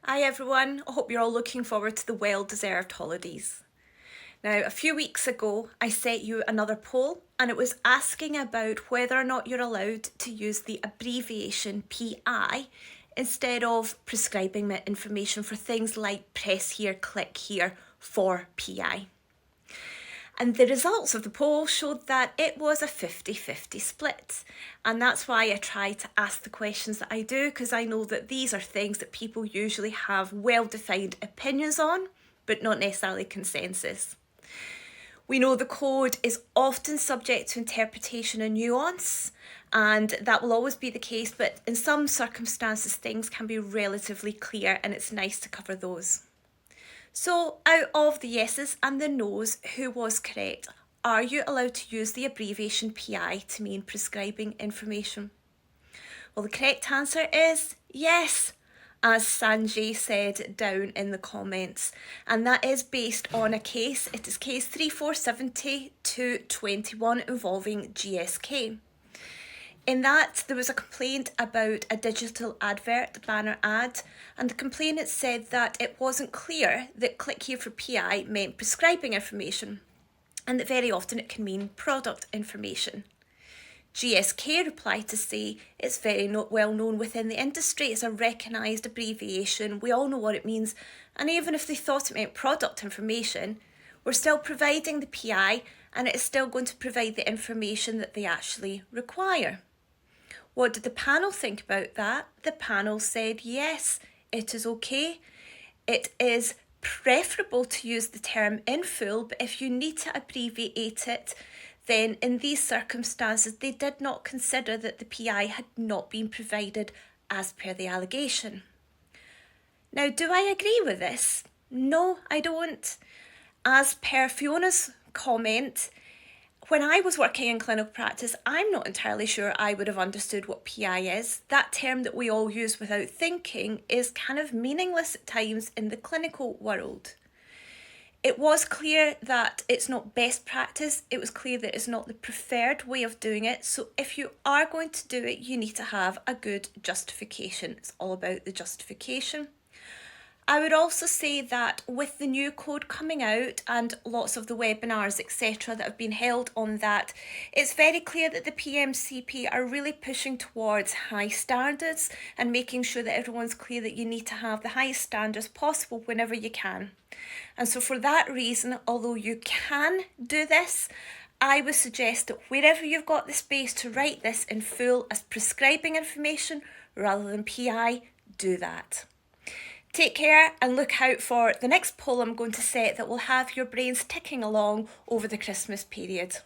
Hi everyone, I hope you're all looking forward to the well-deserved holidays. Now, a few weeks ago, I sent you another poll and it was asking about whether or not you're allowed to use the abbreviation PI instead of prescribing information for things like press here, click here for PI. And the results of the poll showed that it was a 50-50 split. And that's why I try to ask the questions that I do, because I know that these are things that people usually have well-defined opinions on, but not necessarily consensus. We know the code is often subject to interpretation and nuance, and that will always be the case, but in some circumstances things can be relatively clear, and it's nice to cover those. So, out of the yeses and the nos, who was correct? Are you allowed to use the abbreviation PI to mean prescribing information? Well, the correct answer is yes, as Sanjay said down in the comments, and that is based on a case. It is case 3470-21 involving GSK. In that, there was a complaint about a digital advert, banner ad, and the complainant said that it wasn't clear that click here for PI meant prescribing information, and that very often it can mean product information. GSK replied to say it's very well known within the industry, it's a recognised abbreviation, we all know what it means, and even if they thought it meant product information, we're still providing the PI and it is still going to provide the information that they actually require. What did the panel think about that? The panel said yes, it is okay. It is preferable to use the term in full, but if you need to abbreviate it, then in these circumstances, they did not consider that the PI had not been provided as per the allegation. Now, do I agree with this? No, I don't. As per Fiona's comment, when I was working in clinical practice, I'm not entirely sure I would have understood what PI is. That term that we all use without thinking is kind of meaningless at times in the clinical world. It was clear that it's not best practice. It was clear that it's not the preferred way of doing it. So if you are going to do it, you need to have a good justification. It's all about the justification. I would also say that with the new code coming out and lots of the webinars, etc. that have been held on that, it's very clear that the PMCPA are really pushing towards high standards and making sure that everyone's clear that you need to have the highest standards possible whenever you can. And so for that reason, although you can do this, I would suggest that wherever you've got the space to write this in full as prescribing information rather than PI, do that. Take care and look out for the next poll I'm going to set that will have your brains ticking along over the Christmas period.